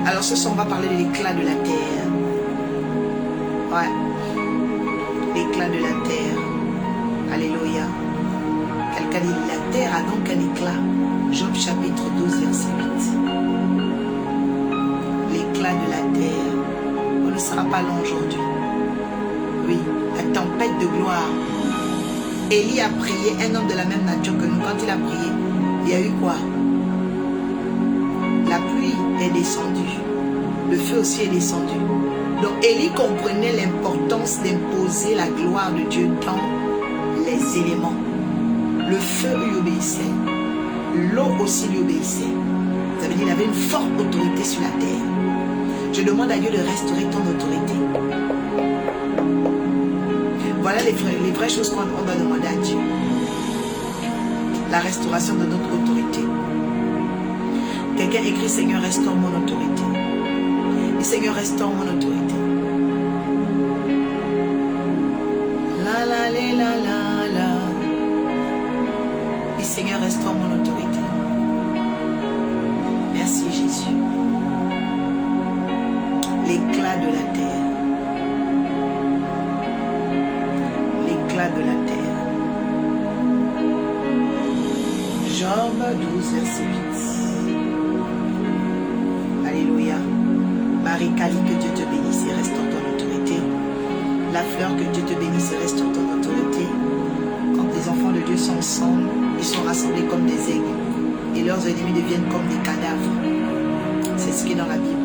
Alors ce soir, on va parler de l'éclat de la terre. Ouais. L'éclat de la terre. Alléluia. Quelqu'un dit, la terre a donc un éclat. Job chapitre 12, verset 8. L'éclat de la terre. On ne sera pas long aujourd'hui. Oui, la tempête de gloire. Élie a prié, un homme de la même nature que nous. Quand il a prié, il y a eu quoi? La pluie est descendue. Le feu aussi est descendu. Donc Élie comprenait l'importance d'imposer la gloire de Dieu dans les éléments. Le feu lui obéissait. L'eau aussi lui obéissait. Ça veut dire qu'il avait une forte autorité sur la terre. Je demande à Dieu de restaurer ton autorité. Voilà les vraies choses qu'on doit demander à Dieu. La restauration de notre autorité. Quelqu'un écrit, Seigneur, restaure mon autorité. Et Seigneur, restaure mon autorité. La la la la la la. Et Seigneur, restaure mon autorité. Merci Jésus. L'éclat de la terre. L'éclat de la terre. Job 12, verset 8. Alléluia. Marie-Cali, que Dieu te bénisse et restaure ton autorité. La fleur, que Dieu te bénisse et restaure ton autorité. Quand les enfants de Dieu sont ensemble, ils sont rassemblés comme des aigles. Et leurs ennemis deviennent comme des cadavres. C'est ce qui est dans la Bible.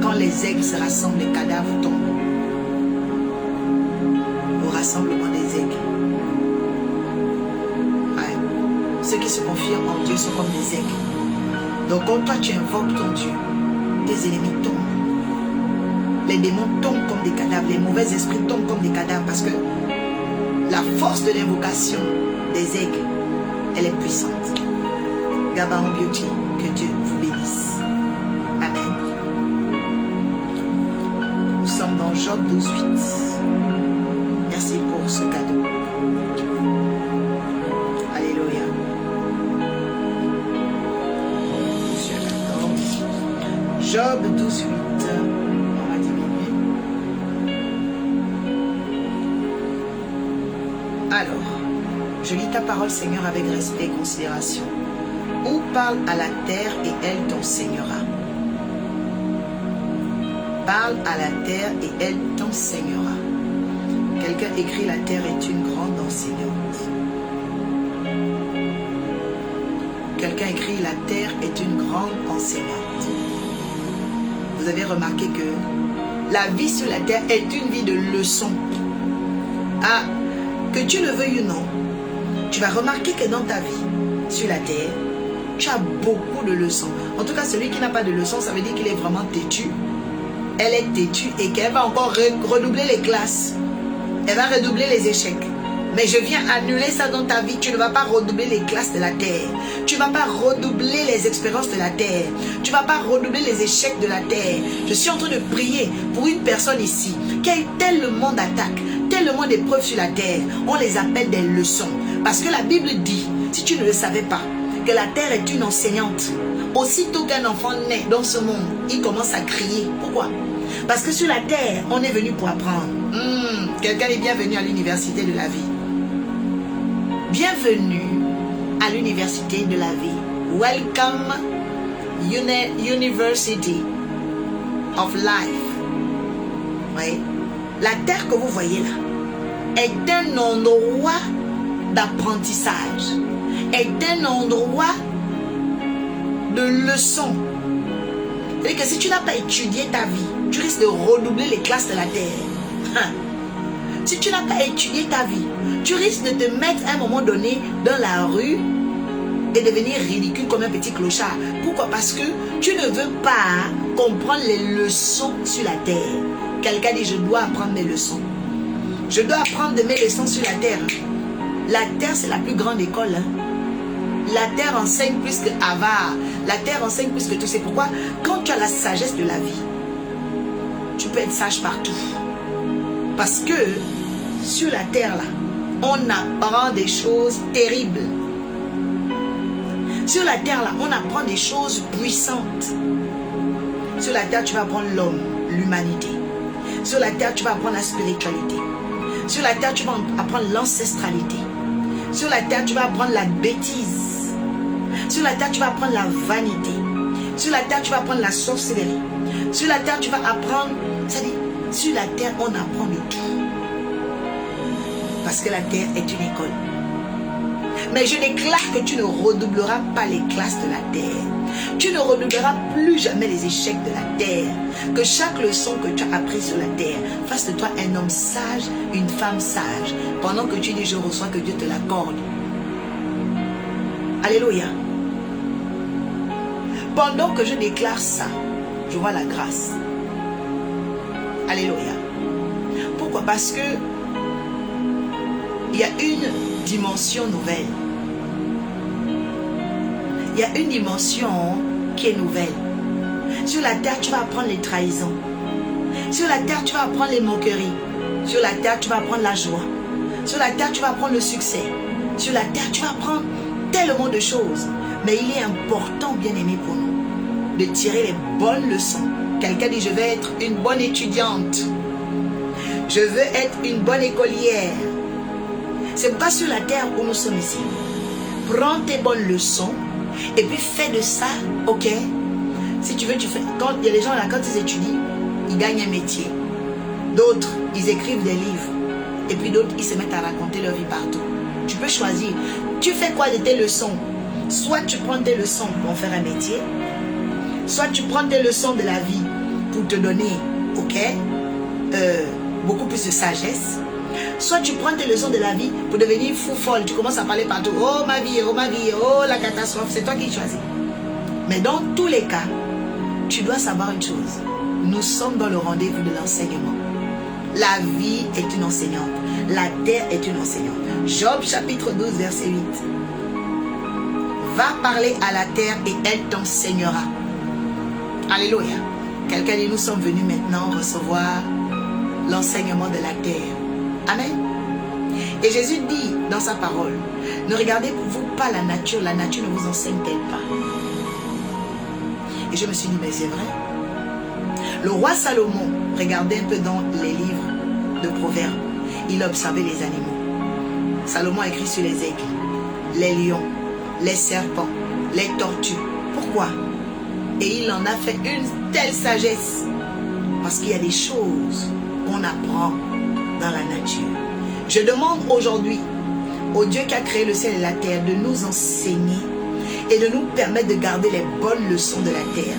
Quand les aigles se rassemblent, les cadavres tombent. Au rassemblement des aigles. Ouais. Ceux qui se confient en Dieu sont comme des aigles. Donc quand toi tu invoques ton Dieu, tes ennemis tombent. Les démons tombent comme des cadavres. Les mauvais esprits tombent comme des cadavres. Parce que la force de l'invocation des aigles, elle est puissante. Gabaon Beauty, que Dieu vous bénisse. Amen. Nous sommes dans Job 12, 8. Merci pour ce cadeau. Alléluia. Job 12, 8. On va diminuer. Alors, je lis ta parole, Seigneur, avec respect et considération. Où parle à la terre et elle t'enseignera. Parle à la terre et elle t'enseignera. Quelqu'un écrit, la terre est une grande enseignante. Quelqu'un écrit, la terre est une grande enseignante. Vous avez remarqué que la vie sur la terre est une vie de leçons. Ah, que tu le veuilles ou non, tu vas remarquer que dans ta vie sur la terre, tu as beaucoup de leçons. En tout cas, celui qui n'a pas de leçons, ça veut dire qu'il est vraiment têtu. Elle est têtue et qu'elle va encore redoubler les classes. Elle va redoubler les échecs. Mais je viens annuler ça dans ta vie. Tu ne vas pas redoubler les classes de la terre. Tu ne vas pas redoubler les expériences de la terre. Tu ne vas pas redoubler les échecs de la terre. Je suis en train de prier pour une personne ici qui a eu tellement d'attaques, tellement d'épreuves sur la terre. On les appelle des leçons. Parce que la Bible dit, si tu ne le savais pas, que la terre est une enseignante. Aussitôt qu'un enfant naît dans ce monde, il commence à crier. Pourquoi? Parce que sur la terre, on est venu pour apprendre. Quelqu'un est bienvenu à l'université de la vie. Bienvenue à l'université de la vie. Welcome University of Life. Oui. La terre que vous voyez là est un endroit d'apprentissage. Est un endroit de leçons. C'est-à-dire que si tu n'as pas étudié ta vie, tu risques de redoubler les classes de la terre. Si tu n'as pas étudié ta vie, tu risques de te mettre à un moment donné dans la rue et devenir ridicule comme un petit clochard. Pourquoi? Parce que tu ne veux pas comprendre les leçons sur la terre. Quelqu'un dit, je dois apprendre mes leçons. Je dois apprendre de mes leçons sur la terre. La terre, c'est la plus grande école. La terre enseigne plus que Harvard. La terre enseigne plus que tout. C'est pourquoi, quand tu as la sagesse de la vie, tu peux être sage partout. Parce que sur la terre, là, on apprend des choses terribles. Sur la terre, là, on apprend des choses puissantes. Sur la terre, tu vas apprendre l'homme, l'humanité. Sur la terre, tu vas apprendre la spiritualité. Sur la terre, tu vas apprendre l'ancestralité. Sur la terre, tu vas apprendre la bêtise. Sur la terre, tu vas apprendre la vanité. Sur la terre, tu vas apprendre la sorcellerie. Sur la terre, tu vas apprendre... C'est-à-dire, sur la terre, on apprend de tout. Parce que la terre est une école. Mais je déclare que tu ne redoubleras pas les classes de la terre. Tu ne redoubleras plus jamais les échecs de la terre. Que chaque leçon que tu as apprise sur la terre fasse de toi un homme sage, une femme sage. Pendant que tu dis je reçois, que Dieu te l'accorde. Alléluia. Pendant que je déclare ça, je vois la grâce. Alléluia. Pourquoi? Parce que il y a une dimension nouvelle. Il y a une dimension qui est nouvelle. Sur la terre, tu vas apprendre les trahisons. Sur la terre, tu vas apprendre les moqueries. Sur la terre, tu vas apprendre la joie. Sur la terre, tu vas apprendre le succès. Sur la terre, tu vas apprendre tellement de choses. Mais il est important, bien-aimé, pour nous, de tirer les bonnes leçons. Quelqu'un dit, je veux être une bonne étudiante. Je veux être une bonne écolière. C'est pas sur la terre où nous sommes ici. Prends tes bonnes leçons et puis fais de ça, ok? Si tu veux, tu fais. Quand il y a des gens là, quand ils étudient, ils gagnent un métier. D'autres, ils écrivent des livres. Et puis d'autres, ils se mettent à raconter leur vie partout. Tu peux choisir. Tu fais quoi de tes leçons? Soit tu prends tes leçons pour faire un métier, soit tu prends tes leçons de la vie pour te donner, ok, beaucoup plus de sagesse. Soit tu prends tes leçons de la vie pour devenir fou folle. Tu commences à parler partout. Oh ma vie, oh la catastrophe. C'est toi qui choisis. Mais dans tous les cas, tu dois savoir une chose. Nous sommes dans le rendez-vous de l'enseignement. La vie est une enseignante. La terre est une enseignante. Job chapitre 12 verset 8. Va parler à la terre et elle t'enseignera. Alléluia. Quelqu'un dit, nous sommes venus maintenant recevoir l'enseignement de la terre. Amen. Et Jésus dit dans sa parole, ne regardez-vous pas la nature ne vous enseigne-t-elle pas? Et je me suis dit, mais c'est vrai. Le roi Salomon, regardez un peu dans les livres de Proverbes, il observait les animaux. Salomon a écrit sur les aigles, les lions, les serpents, les tortues. Pourquoi? Et il en a fait une telle sagesse. Parce qu'il y a des choses qu'on apprend dans la nature. Je demande aujourd'hui au Dieu qui a créé le ciel et la terre de nous enseigner et de nous permettre de garder les bonnes leçons de la terre.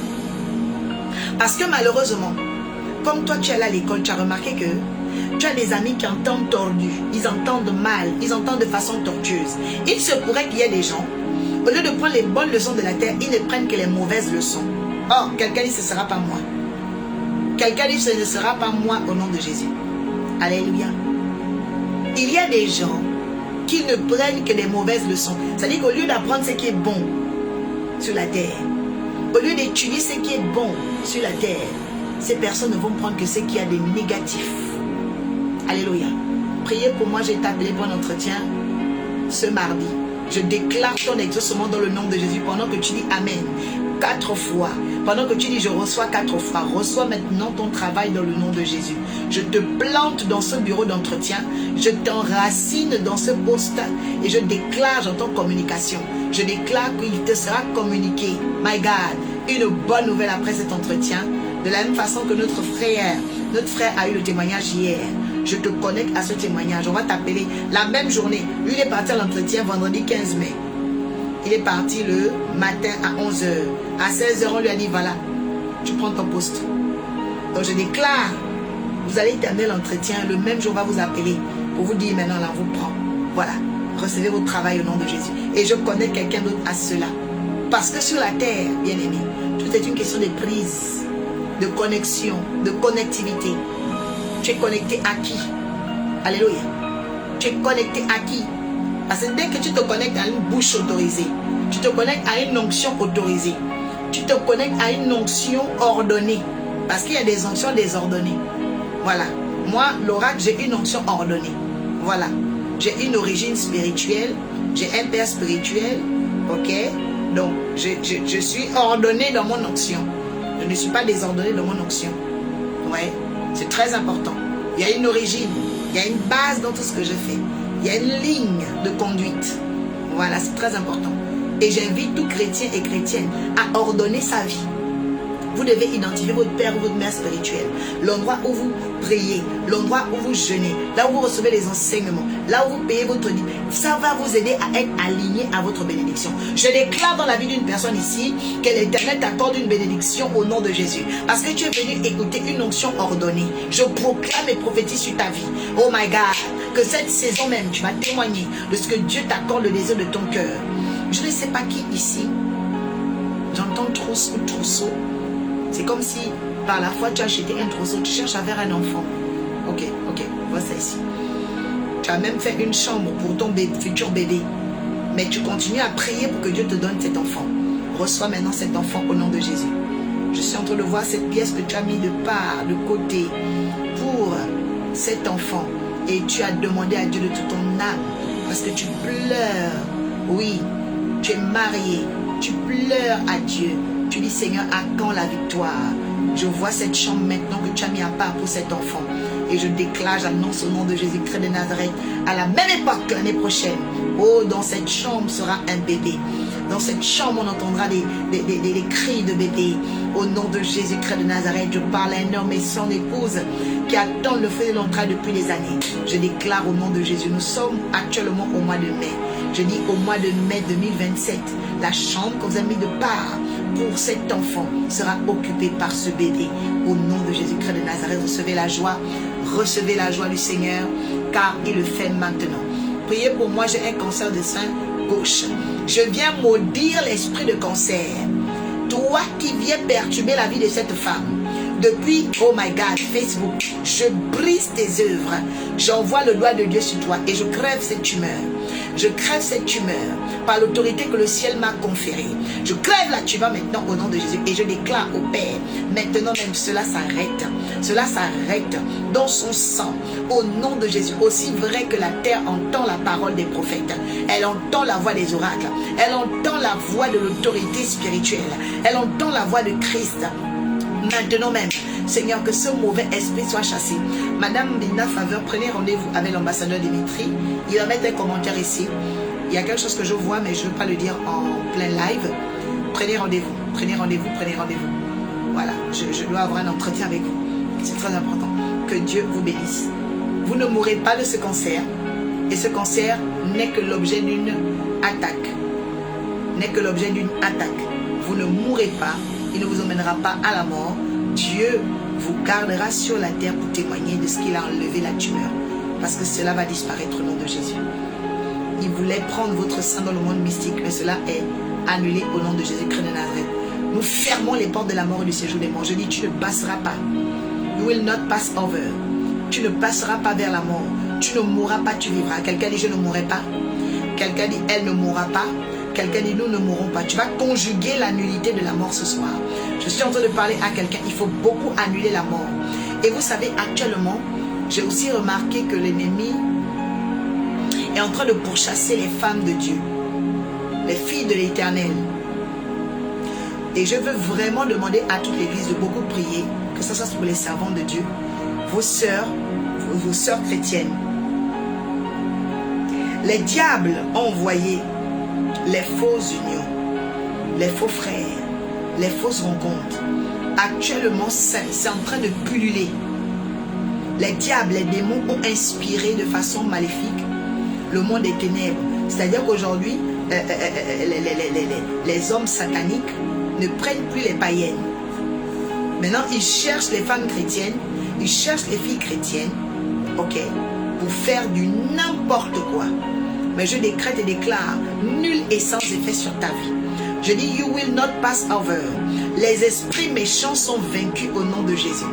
Parce que malheureusement, comme toi tu es allé à l'école, tu as remarqué que tu as des amis qui entendent tordu, ils entendent mal, ils entendent de façon tortueuse. Il se pourrait qu'il y ait des gens, au lieu de prendre les bonnes leçons de la terre, ils ne prennent que les mauvaises leçons. Oh, quelqu'un dit ce ne sera pas moi. Quelqu'un dit ce ne sera pas moi au nom de Jésus. Alléluia. Il y a des gens qui ne prennent que des mauvaises leçons. C'est-à-dire qu'au lieu d'apprendre ce qui est bon sur la terre, au lieu d'étudier ce qui est bon sur la terre, ces personnes ne vont prendre que ce qui a des négatifs. Alléluia. Priez pour moi, j'ai été appelé pour un entretien ce mardi. Je déclare ton exaucement dans le nom de Jésus pendant que tu dis Amen 4 fois. Pendant que tu dis je reçois 4 fois, reçois maintenant ton travail dans le nom de Jésus. Je te plante dans ce bureau d'entretien, je t'enracine dans ce poste et je déclare, j'entends communication. Je déclare qu'il te sera communiqué, my God, une bonne nouvelle après cet entretien. De la même façon que notre frère a eu le témoignage hier. Je te connecte à ce témoignage. On va t'appeler la même journée. Lui, il est parti à l'entretien vendredi 15 mai. Il est parti le matin à 11h. À 16h, on lui a dit, voilà, tu prends ton poste. Donc je déclare, vous allez terminer l'entretien. Le même jour, on va vous appeler pour vous dire, maintenant, là, on vous prend. Voilà, recevez votre travail au nom de Jésus. Et je connais quelqu'un d'autre à cela. Parce que sur la terre, bien aimé, tout est une question de prise, de connexion, de connectivité. Tu es connecté à qui? Alléluia. Tu es connecté à qui? Parce que dès que tu te connectes à une bouche autorisée, tu te connectes à une onction autorisée, tu te connectes à une onction ordonnée. Parce qu'il y a des onctions désordonnées. Voilà. Moi, l'oracle, j'ai une onction ordonnée. Voilà. J'ai une origine spirituelle, j'ai un père spirituel, ok? Donc, je suis ordonné dans mon onction. Je ne suis pas désordonnée dans mon onction. Ouais, c'est très important. Il y a une origine, il y a une base dans tout ce que je fais. Il y a une ligne de conduite. Voilà, c'est très important. Et j'invite tout chrétien et chrétienne à ordonner sa vie. Vous devez identifier votre père ou votre mère spirituelle, l'endroit où vous priez, l'endroit où vous jeûnez, là où vous recevez les enseignements, là où vous payez votre dîme. Ça va vous aider à être aligné à votre bénédiction. Je déclare dans la vie d'une personne ici que l'Éternel t'accorde une bénédiction au nom de Jésus. Parce que tu es venu écouter une onction ordonnée. Je proclame et prophétise sur ta vie. Oh my God, que cette saison même, tu vas témoigner de ce que Dieu t'accorde le désir de ton cœur. Je ne sais pas qui ici, j'entends trousseau. C'est comme si, par la foi, tu as acheté un trousseau, tu cherches à faire un enfant. Ok, vois ça ici. Tu as même fait une chambre pour ton futur bébé. Mais tu continues à prier pour que Dieu te donne cet enfant. Reçois maintenant cet enfant au nom de Jésus. Je suis en train de voir cette pièce que tu as mis de part, de côté, pour cet enfant. Et tu as demandé à Dieu de toute ton âme. Parce que tu pleures. Oui, tu es marié. Tu pleures à Dieu. Tu dis, Seigneur, à quand la victoire? Je vois cette chambre maintenant que tu as mis à part pour cet enfant. Et je déclare, j'annonce au nom de Jésus-Christ de Nazareth, à la même époque l'année prochaine. Oh, dans cette chambre sera un bébé. Dans cette chambre, on entendra des cris de bébé. Au nom de Jésus-Christ de Nazareth, je parle à un homme et son épouse qui attendent le feu de l'entrée depuis des années. Je déclare au nom de Jésus, nous sommes actuellement au mois de mai. Je dis au mois de mai 2027, la chambre que vous avez mis de part pour cet enfant sera occupée par ce bébé. Au nom de Jésus-Christ de Nazareth, recevez la joie du Seigneur, car il le fait maintenant. Priez pour moi, j'ai un cancer de sein gauche. Je viens maudire l'esprit de cancer. Toi qui viens perturber la vie de cette femme. Depuis, oh my God, Facebook, je brise tes œuvres. J'envoie le doigt de Dieu sur toi et je crève cette tumeur. Je crève cette tumeur par l'autorité que le ciel m'a conférée. Je crève la tumeur maintenant au nom de Jésus et je déclare au Père, maintenant même cela s'arrête. Cela s'arrête dans son sang au nom de Jésus. Aussi vrai que la terre entend la parole des prophètes. Elle entend la voix des oracles. Elle entend la voix de l'autorité spirituelle. Elle entend la voix de Christ. Maintenant même, Seigneur, que ce mauvais esprit soit chassé. Madame Linda Faveur, prenez rendez-vous avec l'ambassadeur Dimitri. Il va mettre un commentaire ici. Il y a quelque chose que je vois, mais je ne veux pas le dire en plein live. Prenez rendez-vous, prenez rendez-vous, prenez rendez-vous. Voilà, je dois avoir un entretien avec vous. C'est très important. Que Dieu vous bénisse. Vous ne mourrez pas de ce cancer. Et ce cancer n'est que l'objet d'une attaque. N'est que l'objet d'une attaque. Vous ne mourrez pas. Il ne vous emmènera pas à la mort. Dieu vous gardera sur la terre pour témoigner de ce qu'il a enlevé la tumeur. Parce que cela va disparaître au nom de Jésus. Il voulait prendre votre sang dans le monde mystique, mais cela est annulé au nom de Jésus-Christ de Nazareth. Nous fermons les portes de la mort et du séjour des morts. Je dis, tu ne passeras pas. You will not pass over. Tu ne passeras pas vers la mort. Tu ne mourras pas, tu vivras. Quelqu'un dit, je ne mourrai pas. Quelqu'un dit, elle ne mourra pas. Quelqu'un dit, nous ne mourrons pas. Tu vas conjuguer la nullité de la mort ce soir. Je suis en train de parler à quelqu'un. Il faut beaucoup annuler la mort. Et vous savez, actuellement, j'ai aussi remarqué que l'ennemi est en train de pourchasser les femmes de Dieu, les filles de l'Éternel. Et je veux vraiment demander à toute l'Église de beaucoup prier, que ce soit pour les servants de Dieu, vos sœurs chrétiennes. Les diables ont envoyé les fausses unions, les faux frères, les fausses rencontres. Actuellement, c'est en train de pulluler. Les diables, les démons ont inspiré de façon maléfique le monde des ténèbres. C'est-à-dire qu'aujourd'hui, les hommes sataniques ne prennent plus les païennes. Maintenant, ils cherchent les femmes chrétiennes, ils cherchent les filles chrétiennes, ok, pour faire du n'importe quoi. Mais je décrète et déclare, nul et sans effet sur ta vie. Je dis, you will not pass over. Les esprits méchants sont vaincus au nom de Jésus.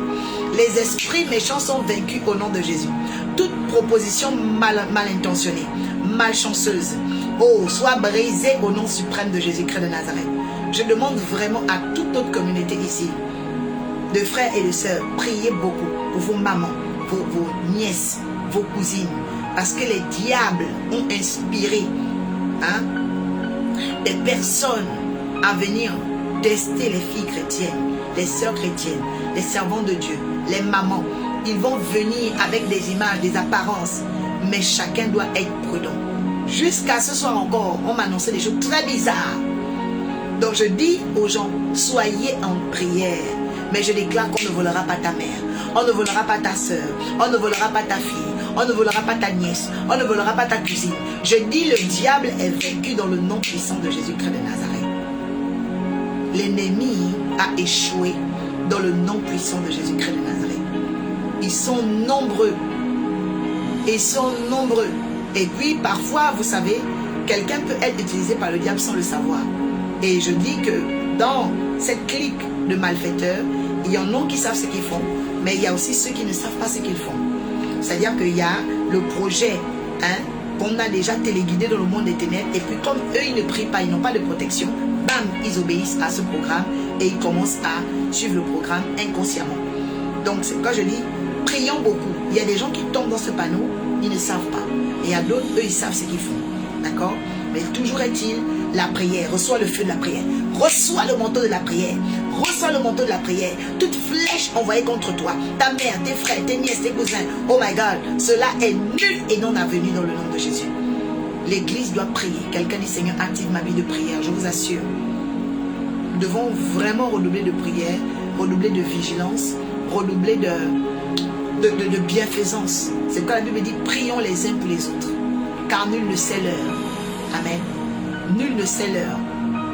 Les esprits méchants sont vaincus au nom de Jésus. Toute proposition mal intentionnée, malchanceuse, oh, soit brisée au nom suprême de Jésus-Christ de Nazareth. Je demande vraiment à toute notre communauté ici, de frères et de sœurs, priez beaucoup pour vos mamans, vos nièces, vos cousines, parce que les diables ont inspiré des personnes à venir tester les filles chrétiennes. les sœurs chrétiennes, les servantes de Dieu, les mamans, ils vont venir avec des images, des apparences, mais chacun doit être prudent. Jusqu'à ce soir encore, on m'a annoncé des choses très bizarres. Donc je dis aux gens, soyez en prière. Mais je déclare qu'on ne volera pas ta mère, on ne volera pas ta soeur, on ne volera pas ta fille, on ne volera pas ta nièce, on ne volera pas ta cousine. Je dis, le diable est vaincu dans le nom puissant de Jésus-Christ de Nazareth. L'ennemi a échoué dans le nom puissant de Jésus-Christ de Nazareth. Ils sont nombreux. Ils sont nombreux. Et puis parfois, vous savez, quelqu'un peut être utilisé par le diable sans le savoir. Et je dis que dans cette clique de malfaiteurs, il y en a qui savent ce qu'ils font, mais il y a aussi ceux qui ne savent pas ce qu'ils font. C'est-à-dire qu'il y a le projet qu'on a déjà téléguidé dans le monde des ténèbres, et puis comme eux, ils ne prient pas, ils n'ont pas de protection, bam, ils obéissent à ce programme et ils commencent à suivre le programme inconsciemment. Donc c'est pourquoi je dis, prions beaucoup. Il y a des gens qui tombent dans ce panneau, ils ne savent pas. Et il y a d'autres, eux, ils savent ce qu'ils font. D'accord? Mais toujours est-il, la prière, reçois le feu de la prière, reçois le manteau de la prière, reçois le manteau de la prière. Toute flèche envoyée contre toi, ta mère, tes frères, tes nièces, tes cousins, oh my God, cela est nul et non avenu dans le nom de Jésus. L'église doit prier. Quelqu'un dit, Seigneur, active ma vie de prière, je vous assure. Nous devons vraiment redoubler de prière, redoubler de vigilance, redoubler de bienfaisance. C'est pourquoi la Bible dit, prions les uns pour les autres, car nul ne sait l'heure. Amen. Nul ne sait l'heure.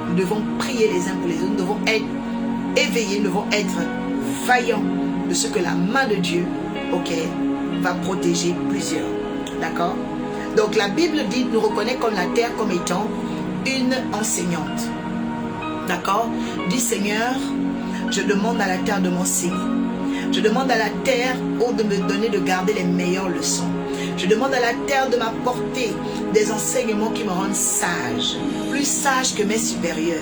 Nous devons prier les uns pour les autres. Nous devons être éveillés. Nous devons être vaillants de ce que la main de Dieu, va protéger plusieurs. D'accord? Donc la Bible dit, nous reconnaît comme la terre comme étant une enseignante. D'accord? Dis, Seigneur, je demande à la terre de m'enseigner. Je demande à la terre de me donner, de garder les meilleures leçons. Je demande à la terre de m'apporter des enseignements qui me rendent sage, plus sage que mes supérieurs.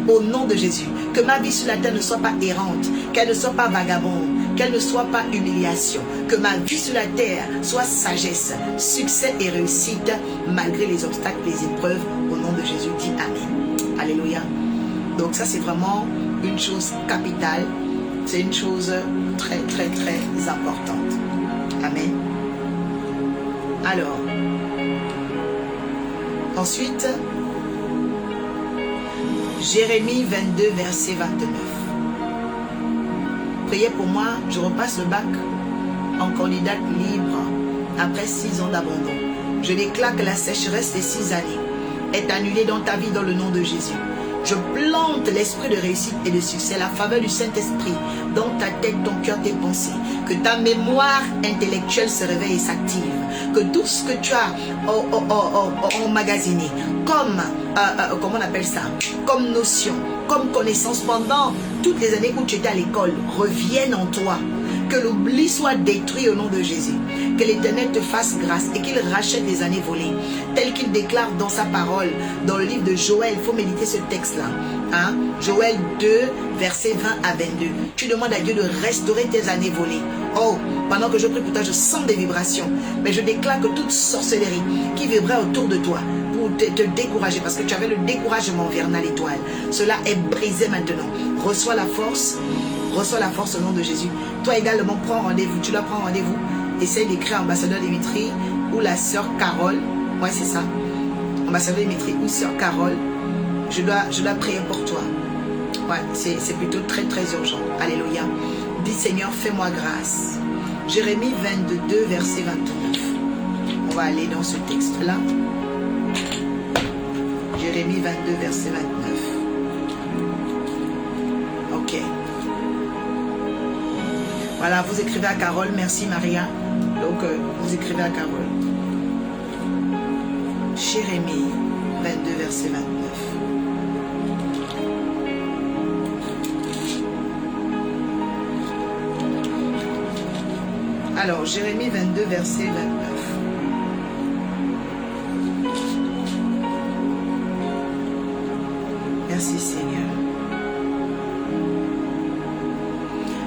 Au nom de Jésus, que ma vie sur la terre ne soit pas errante, qu'elle ne soit pas vagabonde, qu'elle ne soit pas humiliation, que ma vie sur la terre soit sagesse, succès et réussite, malgré les obstacles, les épreuves. Au nom de Jésus, dis Amen. Alléluia. Donc ça, c'est vraiment une chose capitale. C'est une chose très, très, très importante. Amen. Alors, ensuite, Jérémie 22, verset 29. Priez pour moi, je repasse le bac en candidate libre après 6 ans d'abandon. Je déclare que la sécheresse des 6 années est annulée dans ta vie dans le nom de Jésus. Je plante l'esprit de réussite et de succès, la faveur du Saint-Esprit dans ta tête, ton cœur, tes pensées. Que ta mémoire intellectuelle se réveille et s'active. Que tout ce que tu as emmagasiné comme, comment on appelle ça, comme notion, comme connaissance pendant toutes les années où tu étais à l'école, revienne en toi. Que l'oubli soit détruit au nom de Jésus. Que l'Éternel te fasse grâce et qu'il rachète les années volées. Tel qu'il déclare dans sa parole, dans le livre de Joël. Il faut méditer ce texte-là. Joël 2, versets 20 à 22. Tu demandes à Dieu de restaurer tes années volées. Oh, pendant que je prie pour toi, je sens des vibrations. Mais je déclare que toute sorcellerie qui vibrait autour de toi pour te décourager, parce que tu avais le découragement vers l'étoile, cela est brisé maintenant. Reçois la force. Reçois la force au nom de Jésus. Toi également, prends rendez-vous. Tu dois prendre rendez-vous. Essaye d'écrire ambassadeur Dimitri ou la sœur Carole. Ouais, c'est ça. Ambassadeur Dimitri ou sœur Carole. Je dois prier pour toi. Ouais, c'est plutôt très, très urgent. Alléluia. Dis Seigneur, fais-moi grâce. Jérémie 22, verset 29. On va aller dans ce texte-là. Jérémie 22, verset 29. Ok. Voilà, vous écrivez à Carole. Merci Maria. Donc, vous écrivez à Carole. Jérémie 22, verset 29. Alors, Jérémie 22, verset 29. Merci Seigneur.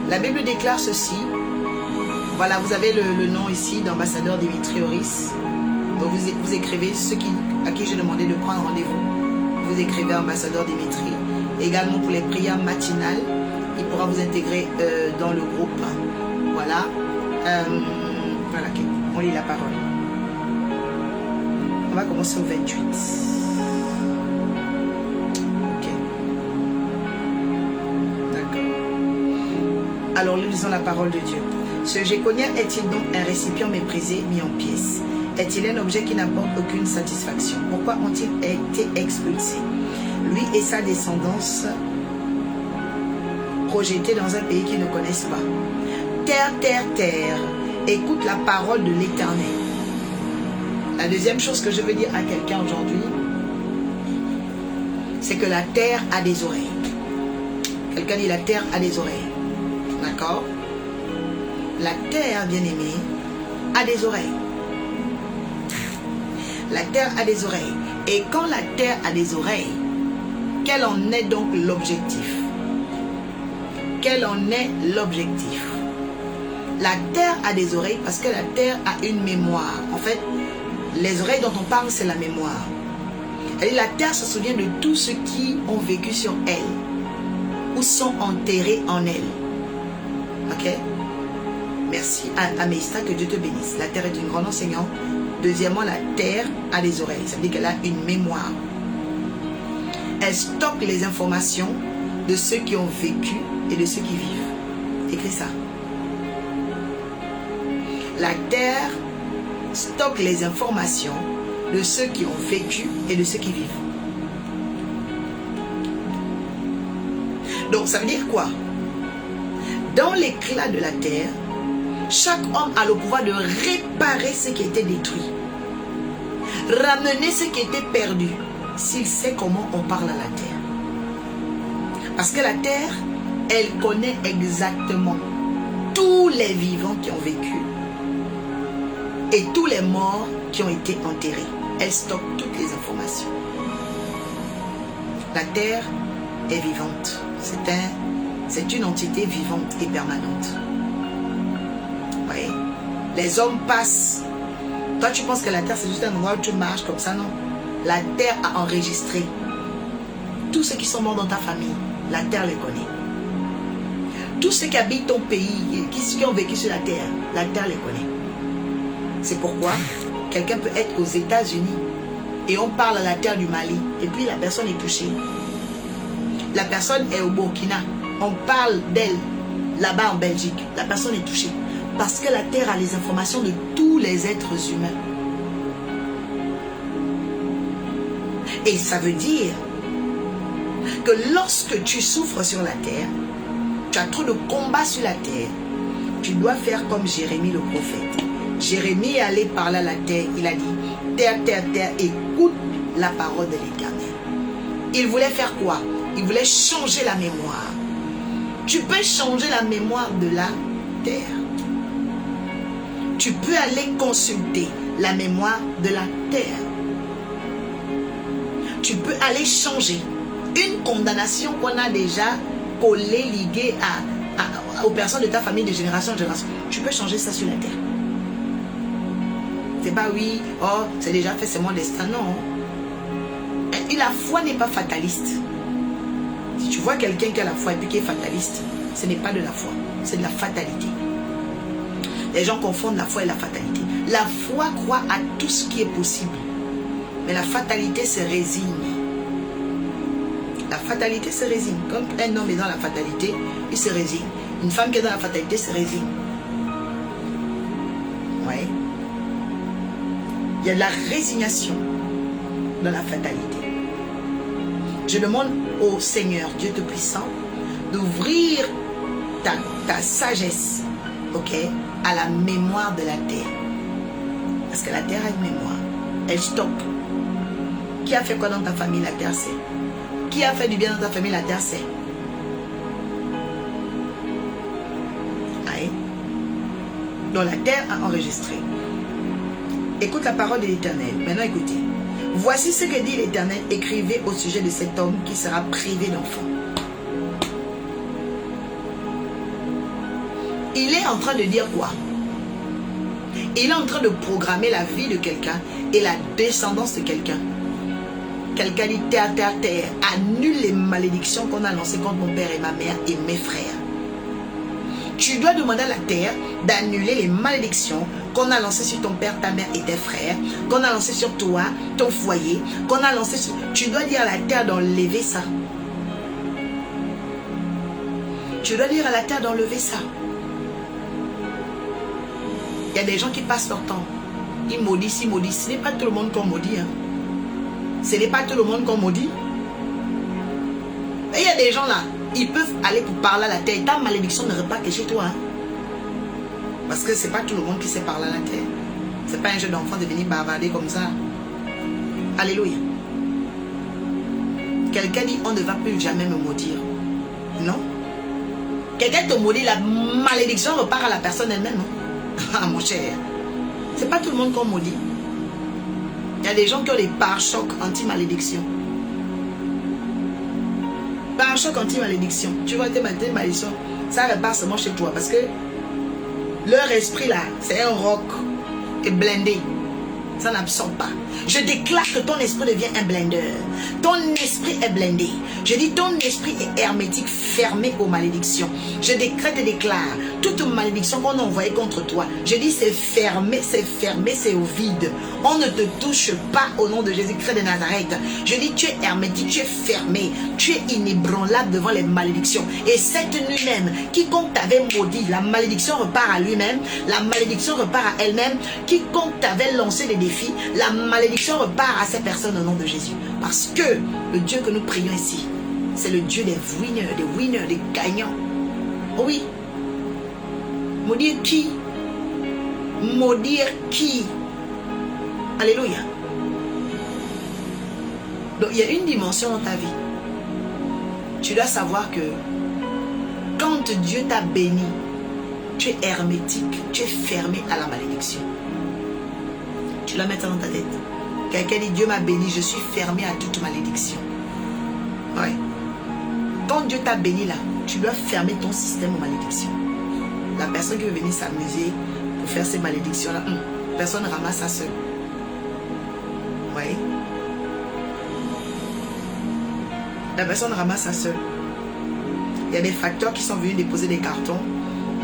La Bible déclare ceci. Voilà, vous avez le nom ici d'ambassadeur Dimitri Oris. Donc vous écrivez, ceux à qui j'ai demandé de prendre rendez-vous, vous écrivez ambassadeur Dimitri. Également pour les prières matinales, il pourra vous intégrer dans le groupe. Voilà. Voilà, okay. On lit la parole. On va commencer au 28. Ok. D'accord. Alors, lisons la parole de Dieu. Ce Jéconien est-il donc un récipient méprisé, mis en pièces? Est-il un objet qui n'apporte aucune satisfaction? Pourquoi ont-ils été expulsés? Lui et sa descendance projetés dans un pays qu'ils ne connaissent pas. Terre, terre, terre, écoute la parole de l'Éternel. La deuxième chose que je veux dire à quelqu'un aujourd'hui, c'est que la terre a des oreilles. Quelqu'un dit la terre a des oreilles. D'accord? La terre, bien-aimée, a des oreilles. La terre a des oreilles. Et quand la terre a des oreilles, quel en est donc l'objectif? Quel en est l'objectif? La terre a des oreilles parce que la terre a une mémoire. En fait, les oreilles dont on parle, c'est la mémoire. Et la terre se souvient de tous ceux qui ont vécu sur elle ou sont enterrés en elle. Ok? Merci à Meista, que Dieu te bénisse. La terre est une grande enseignante. Deuxièmement, la terre a des oreilles. Ça veut dire qu'elle a une mémoire. Elle stocke les informations de ceux qui ont vécu et de ceux qui vivent. Écris ça. La terre stocke les informations de ceux qui ont vécu et de ceux qui vivent. Donc, ça veut dire quoi? Dans l'éclat de la terre, chaque homme a le pouvoir de réparer ce qui était détruit. Ramener ce qui était perdu, s'il sait comment on parle à la terre. Parce que la terre, elle connaît exactement tous les vivants qui ont vécu et tous les morts qui ont été enterrés. Elle stocke toutes les informations. La terre est vivante. C'est une entité vivante et permanente. Vous voyez? Les hommes passent. Toi, tu penses que la terre, c'est juste un endroit où tu marches comme ça, non? La terre a enregistré. Tous ceux qui sont morts dans ta famille, la terre les connaît. Tous ceux qui habitent ton pays, qui ont vécu sur la terre les connaît. C'est pourquoi quelqu'un peut être aux États-Unis et on parle à la terre du Mali et puis la personne est touchée. La personne est au Burkina, on parle d'elle là-bas en Belgique, la personne est touchée. Parce que la terre a les informations de tous les êtres humains. Et ça veut dire que lorsque tu souffres sur la terre, tu as trop de combats sur la terre, tu dois faire comme Jérémie le prophète. Jérémie est allé parler à la terre, il a dit, terre, terre, terre, écoute la parole de l'Éternel. Il voulait faire quoi? Il voulait changer la mémoire. Tu peux changer la mémoire de la terre. Tu peux aller consulter la mémoire de la terre. Tu peux aller changer une condamnation qu'on a déjà collée, liguée aux personnes de ta famille de génération en génération. Tu peux changer ça sur la terre. C'est pas oui, oh, c'est déjà fait, c'est mon destin. Non. Et la foi n'est pas fataliste. Si tu vois quelqu'un qui a la foi et puis qui est fataliste, ce n'est pas de la foi, c'est de la fatalité. Les gens confondent la foi et la fatalité. La foi croit à tout ce qui est possible. Mais la fatalité se résigne. La fatalité se résigne. Comme un homme est dans la fatalité, il se résigne. Une femme qui est dans la fatalité se résigne. Oui. Il y a de la résignation dans la fatalité. Je demande au Seigneur, Dieu Tout-Puissant, d'ouvrir ta sagesse, ok, à la mémoire de la terre. Parce que la terre a une mémoire. Elle stocke. Qui a fait quoi dans ta famille? La terre sait. Qui a fait du bien dans ta famille? La terre sait. Aïe. Donc la terre a enregistré. Écoute la parole de l'Éternel. Maintenant écoutez. Voici ce que dit l'Éternel. Écrivez au sujet de cet homme qui sera privé d'enfant. Il est en train de dire quoi? Il est en train de programmer la vie de quelqu'un et la descendance de quelqu'un. Quelqu'un dit terre, terre, terre. Annule les malédictions qu'on a lancées contre mon père et ma mère et mes frères. Tu dois demander à la terre d'annuler les malédictions qu'on a lancées sur ton père, ta mère et tes frères, qu'on a lancées sur toi, ton foyer, qu'on a lancées sur... Tu dois dire à la terre d'enlever ça. Tu dois dire à la terre d'enlever ça. Il y a des gens qui passent leur temps. Ils maudissent, ils maudissent. Ce n'est pas tout le monde qu'on maudit. Hein. Ce n'est pas tout le monde qu'on maudit. Et il y a des gens là, ils peuvent aller pour parler à la terre. Ta malédiction ne repart que chez toi. Hein. Parce que ce n'est pas tout le monde qui sait parler à la terre. Ce n'est pas un jeu d'enfant de venir bavarder comme ça. Alléluia. Quelqu'un dit, on ne va plus jamais me maudire. Non. Quelqu'un te maudit, la malédiction repart à la personne elle-même. Hein. Ah mon cher. Ce n'est pas tout le monde qu'on maudit. Il y a des gens qui ont des pare-chocs anti-malédiction. Pare-choc anti-malédiction. Tu vois tes malédictions, ça repart seulement chez toi. Parce que leur esprit là, c'est un roc et blindé. Ça n'absorbe pas. Je déclare que ton esprit devient un blender. Ton esprit est blindé. Je dis ton esprit est hermétique, fermé aux malédictions. Je décrète et déclare toute malédiction qu'on a envoyée contre toi. Je dis c'est fermé, c'est au vide. On ne te touche pas au nom de Jésus-Christ de Nazareth. Je dis tu es hermétique, tu es fermé. Tu es inébranlable devant les malédictions. Et cette nuit même, quiconque t'avait maudit, la malédiction repart à lui-même. La malédiction repart à elle-même. Quiconque t'avait lancé des défis, la malédiction repart à ces personnes au nom de Jésus. Parce que le Dieu que nous prions ici, c'est le Dieu des winners, des gagnants. Oh oui. Maudire qui? Maudire qui? Alléluia. Donc il y a une dimension dans ta vie. Tu dois savoir que quand Dieu t'a béni, tu es hermétique, tu es fermé à la malédiction. Tu dois mettre ça dans ta tête. Quelqu'un dit Dieu m'a béni, je suis fermé à toute malédiction. Ouais. Quand Dieu t'a béni là, tu dois fermer ton système aux malédictions. La personne qui veut venir s'amuser pour faire ces malédictions là, personne ne ramasse ça seul. Ouais. La personne ramasse ça seule. Il y a des facteurs qui sont venus déposer des cartons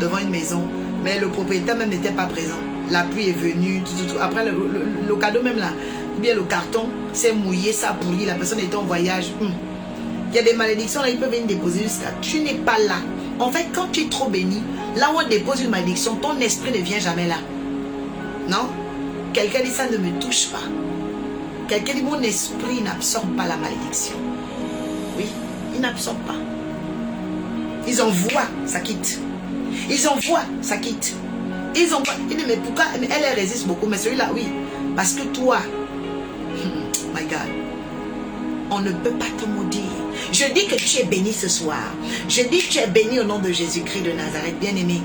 devant une maison, mais le propriétaire même n'était pas présent. La pluie est venue, tout. Après le cadeau même là, ou bien le carton s'est mouillé, ça a pourri, la personne était en voyage. Il y a des malédictions là, ils peuvent venir déposer jusqu'à. Tu n'es pas là. En fait, quand tu es trop béni, là où on dépose une malédiction, ton esprit ne vient jamais là. Non? Quelqu'un dit ça ne me touche pas. Quelqu'un dit mon esprit n'absorbe pas la malédiction. Oui, il n'absorbe pas. Ils envoient, ça quitte. Ils envoient, ça quitte. Ils envoient. Ils disent mais pourquoi? Elle résiste beaucoup, mais celui-là, oui. Parce que toi, my God, on ne peut pas te maudire. Je dis que tu es béni ce soir. Je dis que tu es béni au nom de Jésus-Christ de Nazareth, bien-aimé.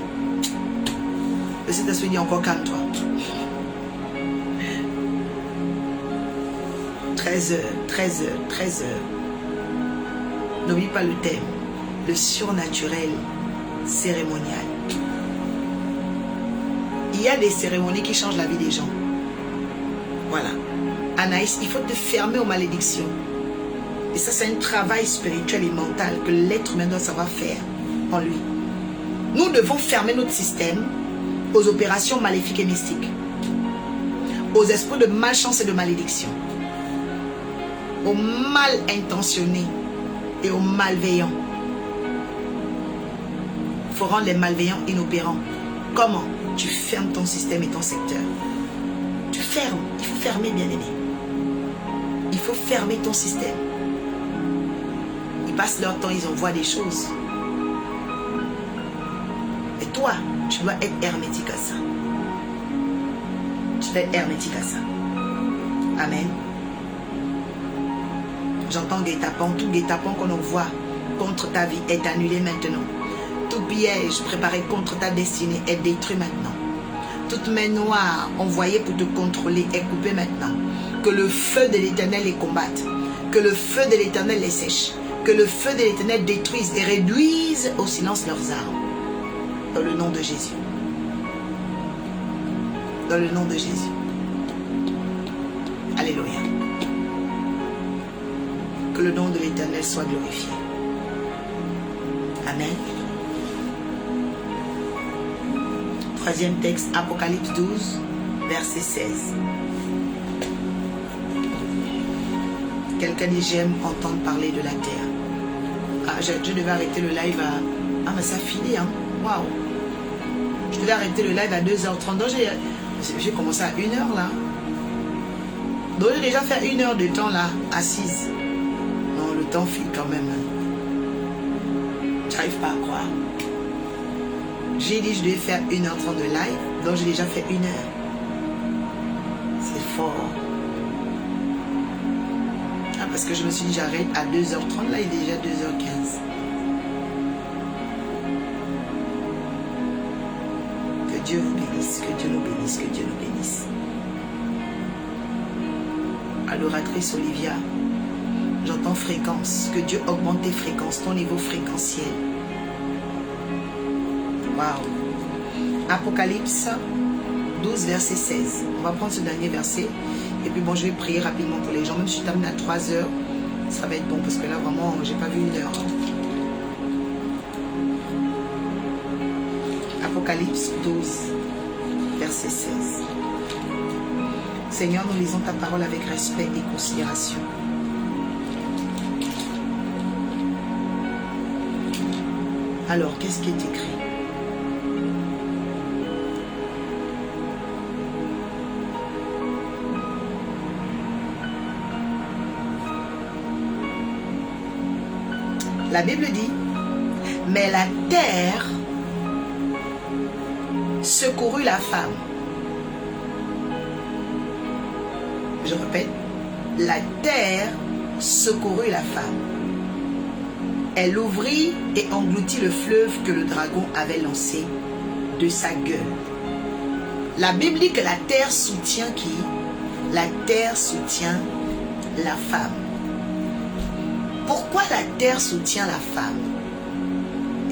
Le Saint-Esprit dit encore calme-toi. 13 heures. N'oublie pas le thème. Le surnaturel cérémonial. Il y a des cérémonies qui changent la vie des gens. Voilà. Anaïs, il faut te fermer aux malédictions. Et ça, c'est un travail spirituel et mental que l'être humain doit savoir faire en lui. Nous devons fermer notre système aux opérations maléfiques et mystiques, aux esprits de malchance et de malédiction, aux mal intentionnés et aux malveillants. Il faut rendre les malveillants inopérants. Comment? Tu fermes ton système et ton secteur. Tu fermes. Il faut fermer, bien-aimé. Il faut fermer ton système. Ils passent leur temps, ils envoient des choses. Et toi, tu dois être hermétique à ça. Tu dois être hermétique à ça. Amen. J'entends guet-apens. Tout guet-apens qu'on envoie contre ta vie est annulé maintenant. Tout piège préparé contre ta destinée est détruit maintenant. Toute main noire envoyée pour te contrôler est coupée maintenant. Que le feu de l'Éternel les combatte. Que le feu de l'Éternel les sèche. Que le feu de l'Éternel détruise et réduise au silence leurs armes. Dans le nom de Jésus. Dans le nom de Jésus. Alléluia. Que le nom de l'Éternel soit glorifié. Amen. Troisième texte, Apocalypse 12, verset 16. Quelqu'un dit, j'aime entendre parler de la terre. Ah, je devais arrêter le live à... Ah, mais ça finit, hein. Waouh. Je devais arrêter le live à 2h30. Donc, j'ai commencé à 1h, là. Donc, j'ai déjà fait 1 heure de temps, là, assise. Non, le temps file quand même. J'arrive pas à croire. J'ai dit, je devais faire 1h30 de live. Donc, j'ai déjà fait 1 heure. C'est fort. Ah, parce que je me suis dit, j'arrête à 2h30. Là, il est déjà 2h15. Que Dieu vous bénisse, que Dieu nous bénisse, que Dieu nous bénisse. Adoratrice Olivia, j'entends fréquence. Que Dieu augmente tes fréquences, ton niveau fréquentiel. Waouh. Apocalypse 12, verset 16. On va prendre ce dernier verset. Et puis bon, je vais prier rapidement pour les gens. Même si je termine à 3 heures, ça va être bon. Parce que là, vraiment, j'ai pas vu 1 heure. Apocalypse 12, verset 16. Seigneur, nous lisons ta parole avec respect et considération. Alors, qu'est-ce qui est écrit? La Bible dit, mais la terre secourut la femme. Je répète, la terre secourut la femme. Elle ouvrit et engloutit le fleuve que le dragon avait lancé de sa gueule. La Bible dit que la terre soutient qui? La terre soutient la femme. Pourquoi la terre soutient la femme?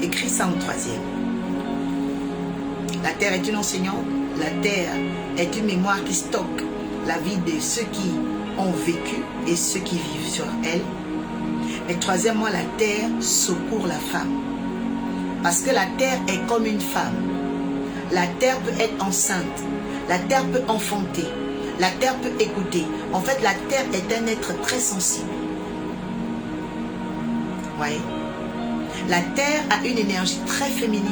Écris ça en 3e. La terre est une enseignante. La terre est une mémoire qui stocke la vie de ceux qui ont vécu et ceux qui vivent sur elle. Et troisièmement, la terre secourt la femme. Parce que la terre est comme une femme. La terre peut être enceinte. La terre peut enfanter. La terre peut écouter. En fait, la terre est un être très sensible. Voyez? La terre a une énergie très féminine.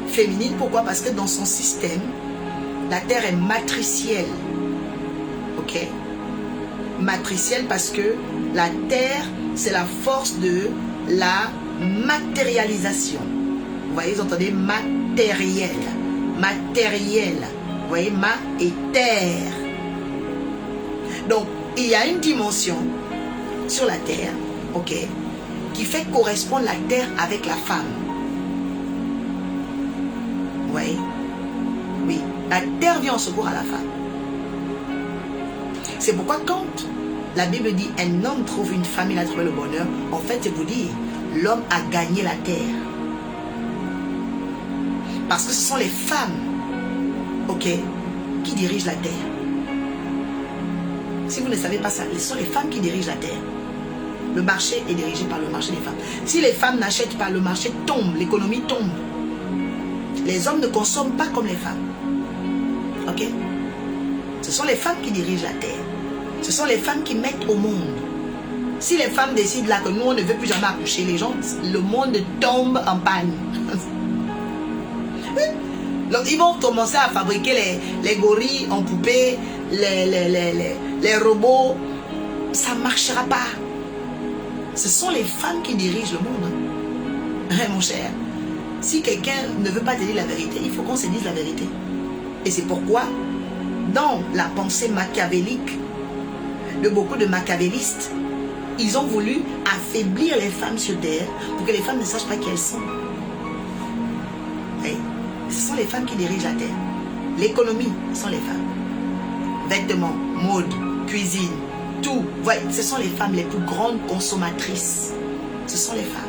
Féminine, pourquoi? Parce que dans son système, la terre est matricielle. Ok? Matricielle parce que la terre, c'est la force de la matérialisation. Vous voyez, vous entendez? Matériel. Matériel. Vous voyez? Ma et terre. Donc, il y a une dimension sur la terre, ok, qui fait correspondre la terre avec la femme. Vous voyez? Oui. La terre vient en secours à la femme. C'est pourquoi quand la Bible dit un homme trouve une femme, il a trouvé le bonheur, en fait, c'est vous dire, l'homme a gagné la terre. Parce que ce sont les femmes, ok, qui dirigent la terre. Si vous ne savez pas ça, ce sont les femmes qui dirigent la terre. Le marché est dirigé par le marché des femmes. Si les femmes n'achètent pas, le marché tombe, l'économie tombe. Les hommes ne consomment pas comme les femmes. Ok? Ce sont les femmes qui dirigent la terre. Ce sont les femmes qui mettent au monde. Si les femmes décident là que nous, on ne veut plus jamais accoucher les gens, le monde tombe en panne. Donc, ils vont commencer à fabriquer les gorilles en poupée, les robots. Ça ne marchera pas. Ce sont les femmes qui dirigent le monde. Hein, mon cher, si quelqu'un ne veut pas te dire la vérité, il faut qu'on se dise la vérité. Et c'est pourquoi, dans la pensée machiavélique de beaucoup de machiavélistes, ils ont voulu affaiblir les femmes sur terre pour que les femmes ne sachent pas qui elles sont. Oui. Ce sont les femmes qui dirigent la terre. L'économie, ce sont les femmes. Vêtements, mode, cuisine, tout. Voyez, ce sont les femmes les plus grandes consommatrices. Ce sont les femmes.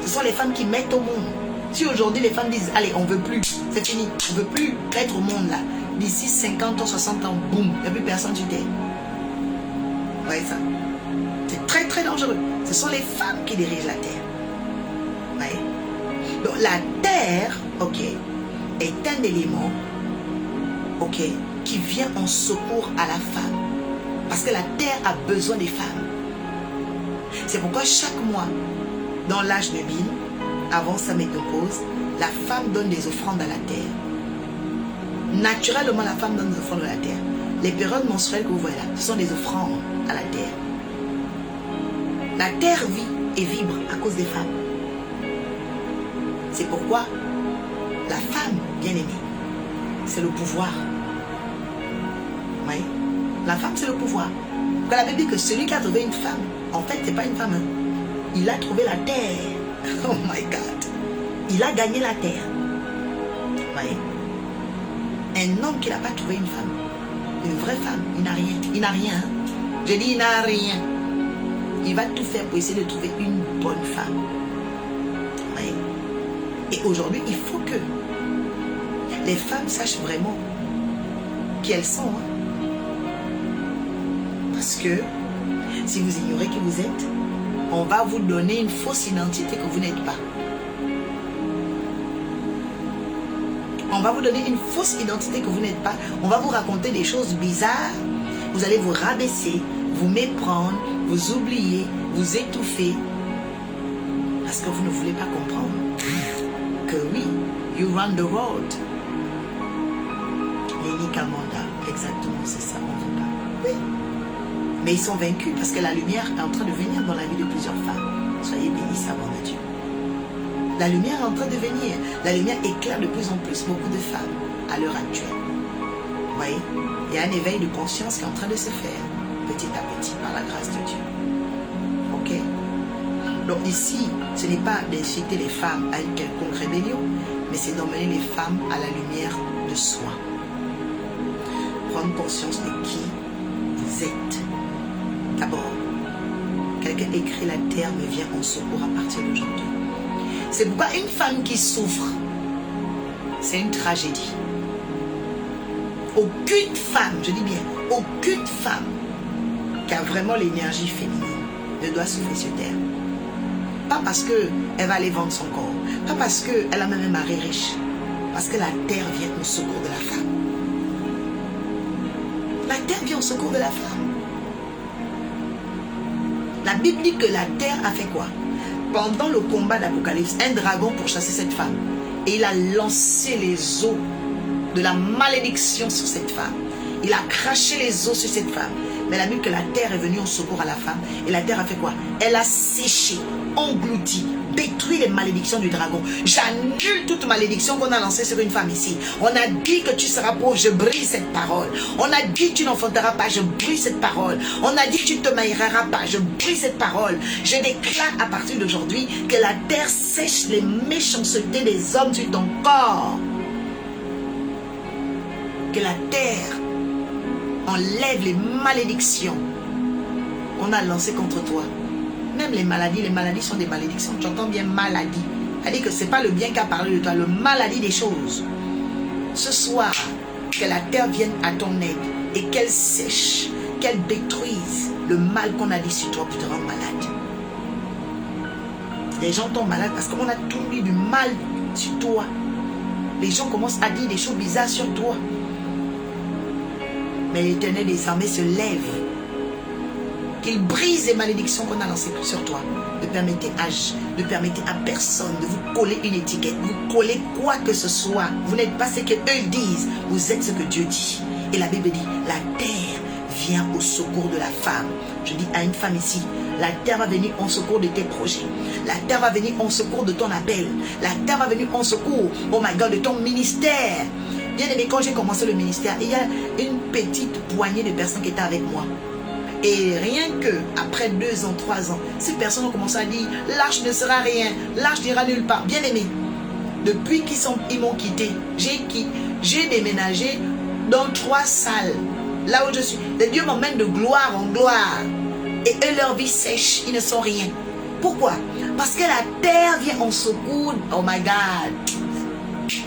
Ce sont les femmes qui mettent au monde. Si aujourd'hui les femmes disent, allez, on ne veut plus, c'est fini, on ne veut plus être au monde là. D'ici 50 ans, 60 ans, boum, il n'y a plus personne sur terre. Vous voyez ça? Très, très dangereux. Ce sont les femmes qui dirigent la terre. Ouais. Donc, la terre, ok, est un élément, ok, qui vient en secours à la femme. Parce que la terre a besoin des femmes. C'est pourquoi chaque mois, dans l'âge de Bill, avant sa ménopause, la femme donne des offrandes à la terre. Naturellement, la femme donne des offrandes à la terre. Les périodes menstruelles que vous voyez là, ce sont des offrandes à la terre. La terre vit et vibre à cause des femmes. C'est pourquoi la femme, bien aimée, c'est le pouvoir. Oui. La femme, c'est le pouvoir. Quand la Bible dit que celui qui a trouvé une femme, en fait, ce n'est pas une femme. Il a trouvé la terre. Oh my God. Il a gagné la terre. Oui. Un homme qui n'a pas trouvé une femme, une vraie femme, il n'a rien. Il n'a rien. Je dis, il n'a rien. Il va tout faire pour essayer de trouver une bonne femme. Oui. Et aujourd'hui, il faut que les femmes sachent vraiment qui elles sont. Parce que si vous ignorez qui vous êtes, on va vous donner une fausse identité que vous n'êtes pas. On va vous donner une fausse identité que vous n'êtes pas. On va vous raconter des choses bizarres. Vous allez vous rabaisser, vous méprendre, vous oublier, vous étouffer. Parce que vous ne voulez pas comprendre que oui, you run the world. Léni Kamanda, exactement, c'est ça, on ne veut pas. Oui. Mais ils sont vaincus parce que la lumière est en train de venir dans la vie de plusieurs femmes. Soyez bénis, savants de Dieu. La lumière est en train de venir. La lumière éclaire de plus en plus beaucoup de femmes à l'heure actuelle. Vous voyez, il y a un éveil de conscience qui est en train de se faire petit à petit par la grâce de Dieu. Ok? Donc ici, ce n'est pas d'inciter les femmes à une quelconque rébellion, mais c'est d'emmener les femmes à la lumière de soi. Prendre conscience de qui vous êtes. D'abord, quelqu'un écrit la terre me vient en secours à partir d'aujourd'hui. C'est pourquoi une femme qui souffre, c'est une tragédie. Aucune femme, je dis bien, aucune femme qui a vraiment l'énergie féminine ne doit souffrir sur terre. Pas parce qu'elle va aller vendre son corps, pas parce qu'elle a même un mari riche, parce que la terre vient au secours de la femme. La terre vient au secours de la femme. La Bible dit que la terre a fait quoi? Pendant le combat d'Apocalypse, un dragon pourchassait cette femme. Et il a lancé les os de la malédiction sur cette femme. Il a craché les os sur cette femme. Mais la Bible que la terre est venue en secours à la femme. Et la terre a fait quoi? Elle a séché, englouti, détruit les malédictions du dragon. J'annule toute malédiction qu'on a lancée sur une femme ici. On a dit que tu seras pauvre, je brise cette parole. On a dit que tu n'enfanteras pas, je brise cette parole. On a dit que tu ne te marieras pas, je brise cette parole. Je déclare à partir d'aujourd'hui que la terre sèche les méchancetés des hommes sur ton corps. Que la terre enlève les malédictions qu'on a lancées contre toi. Même les maladies sont des malédictions. Tu entends bien maladie. C'est-à-dire que ce n'est pas le bien qu'a parlé de toi, le maladie des choses. Ce soir, que la terre vienne à ton aide et qu'elle sèche, qu'elle détruise le mal qu'on a dit sur toi pour te rendre malade. Les gens tombent malades parce qu'on a tout mis du mal sur toi. Les gens commencent à dire des choses bizarres sur toi. Mais l'Éternel des armées se lève. Qu'il brise les malédictions qu'on a lancées sur toi. Ne permettez à personne de vous coller une étiquette. Vous coller quoi que ce soit. Vous n'êtes pas ce qu'eux disent. Vous êtes ce que Dieu dit. Et la Bible dit, la terre vient au secours de la femme. Je dis à une femme ici, la terre va venir en secours de tes projets. La terre va venir en secours de ton appel. La terre va venir en secours, oh my God, de ton ministère. Bien aimé, quand j'ai commencé le ministère, il y a une petite poignée de personnes qui étaient avec moi. Et rien que après 2 ans, 3 ans, ces personnes ont commencé à dire, l'arche ne sera rien, l'arche n'ira nulle part. Bien aimé, depuis qu'ils m'ont quitté, j'ai déménagé dans 3 salles. Là où je suis, les dieux m'emmènent de gloire en gloire. Et eux, leur vie sèche, ils ne sont rien. Pourquoi? Parce que la terre vient en secours. Oh my God.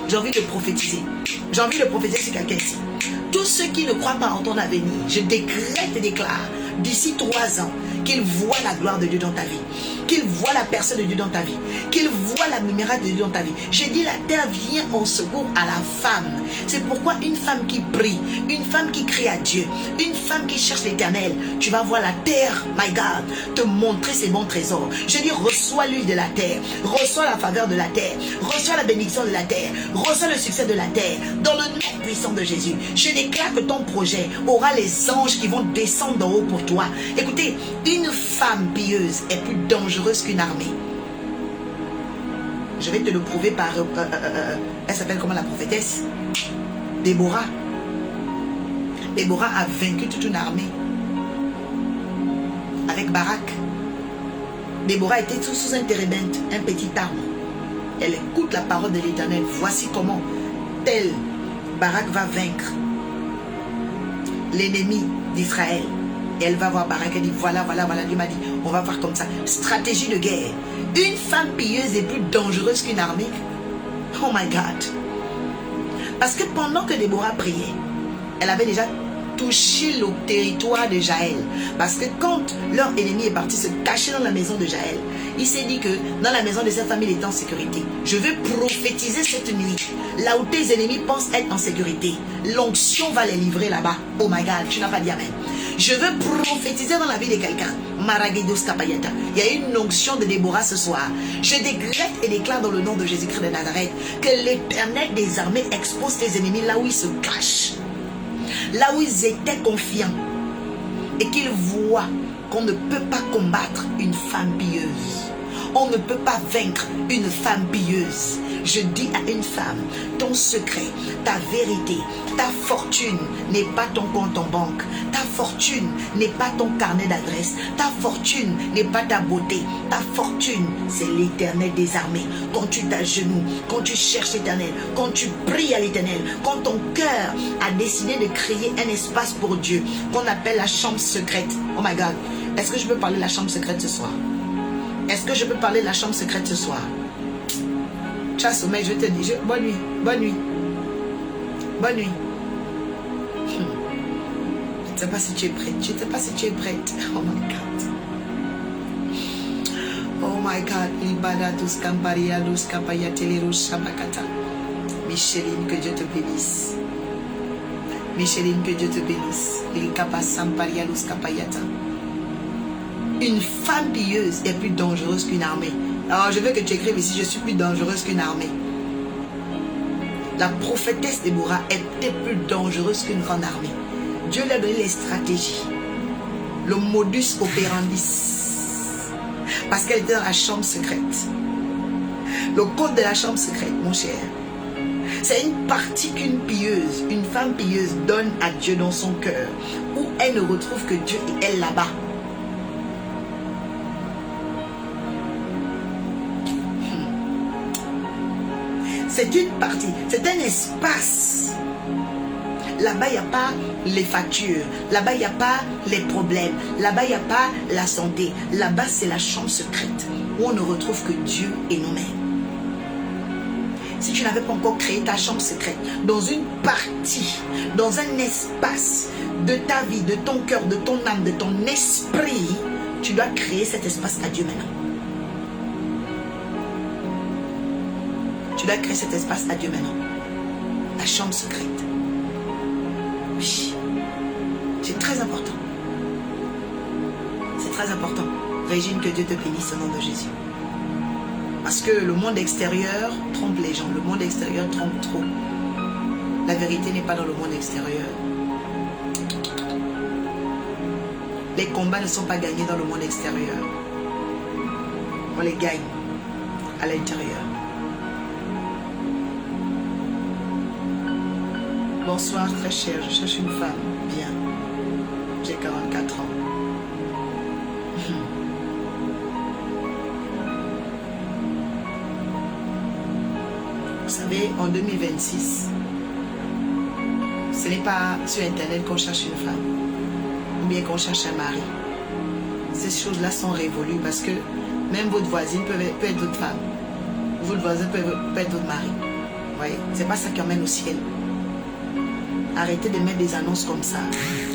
J'ai envie de prophétiser. J'ai envie de prophétiser sur quelqu'un ici. Tous ceux qui ne croient pas en ton avenir, je décrète et déclare, d'ici 3 ans, qu'il voit la gloire de Dieu dans ta vie, qu'il voit la personne de Dieu dans ta vie, qu'il voit la miracle de Dieu dans ta vie. J'ai dit, la terre vient en secours à la femme. C'est pourquoi une femme qui prie, une femme qui crie à Dieu, une femme qui cherche l'Éternel, tu vas voir la terre, my God, te montrer ses bons trésors. Je dis, reçois l'huile de la terre, reçois la faveur de la terre, reçois la bénédiction de la terre, reçois le succès de la terre, dans le nom puissant de Jésus. Je déclare que ton projet aura les anges qui vont descendre d'en haut pour toi. Écoutez, une femme pieuse est plus dangereuse qu'une armée. Je vais te le prouver par... elle s'appelle comment, la prophétesse? Déborah. Déborah a vaincu toute une armée avec Barak. Déborah était sous un térébinthe, un petit arbre. Elle écoute la parole de l'Éternel. Voici comment tel Barak va vaincre l'ennemi d'Israël. Et elle va voir Barak et dit, voilà, Dieu m'a dit, on va faire comme ça. Stratégie de guerre. Une femme pieuse est plus dangereuse qu'une armée. Oh my God. Parce que pendant que Déborah priait, elle avait déjà touché le territoire de Jaël. Parce que quand leur ennemi est parti se cacher dans la maison de Jaël, il s'est dit que dans la maison de sa famille, il est en sécurité. Je vais prophétiser cette nuit. Là où tes ennemis pensent être en sécurité, l'onction va les livrer là-bas. Oh my God, tu n'as pas dit amen. Je veux prophétiser dans la vie de quelqu'un. Il y a une onction de Déborah ce soir. Je décrète et déclare dans le nom de Jésus-Christ de Nazareth que l'Éternel des armées expose tes ennemis là où ils se cachent, là où ils étaient confiants, et qu'ils voient qu'on ne peut pas combattre une femme pieuse. On ne peut pas vaincre une femme pieuse. Je dis à une femme, ton secret, ta vérité, ta fortune n'est pas ton compte en banque. Ta fortune n'est pas ton carnet d'adresse. Ta fortune n'est pas ta beauté. Ta fortune, c'est l'Éternel des armées. Quand tu t'agenouilles, quand tu cherches l'Éternel, quand tu pries à l'Éternel, quand ton cœur a décidé de créer un espace pour Dieu, qu'on appelle la chambre secrète. Oh my God, est-ce que je peux parler de la chambre secrète ce soir? Est-ce que je peux parler de la chambre secrète ce soir? Tu as sommeil, je te dis, bonne nuit, bonne nuit, bonne nuit. Je ne sais pas si tu es prête, je ne sais pas si tu es prête. Oh my God. Oh my God. Libadatus Campariados Capayatelero Shabakata. Micheline, que Dieu te bénisse. Micheline, que Dieu te bénisse. Likapasampariados Capayata. Une femme pieuse est plus dangereuse qu'une armée. Alors je veux que tu écrives ici, je suis plus dangereuse qu'une armée. La prophétesse Déborah était plus dangereuse qu'une grande armée. Dieu lui a donné les stratégies, le modus operandi, parce qu'elle était dans la chambre secrète. Le code de la chambre secrète, mon cher, c'est une partie qu'une pieuse, une femme pieuse donne à Dieu dans son cœur, où elle ne retrouve que Dieu et elle là-bas. C'est une partie, c'est un espace. Là-bas, il n'y a pas les factures. Là-bas, il n'y a pas les problèmes. Là-bas, il n'y a pas la santé. Là-bas, c'est la chambre secrète où on ne retrouve que Dieu et nous-mêmes. Si tu n'avais pas encore créé ta chambre secrète, dans une partie, dans un espace de ta vie, de ton cœur, de ton âme, de ton esprit, tu dois créer cet espace à Dieu maintenant. Tu dois créer cet espace à Dieu maintenant. La chambre secrète. Oui. C'est très important. C'est très important. Régine, que Dieu te bénisse au nom de Jésus. Parce que le monde extérieur trompe les gens. Le monde extérieur trompe trop. La vérité n'est pas dans le monde extérieur. Les combats ne sont pas gagnés dans le monde extérieur. On les gagne à l'intérieur. Bonsoir très cher, je cherche une femme. Bien. J'ai 44 ans. Vous savez, en 2026, ce n'est pas sur Internet qu'on cherche une femme. Ou bien qu'on cherche un mari. Ces choses-là sont révolues parce que même votre voisine peut être votre femme. Votre voisin peut être votre mari. Vous voyez, c'est pas ça qui emmène au ciel. Arrêtez de mettre des annonces comme ça.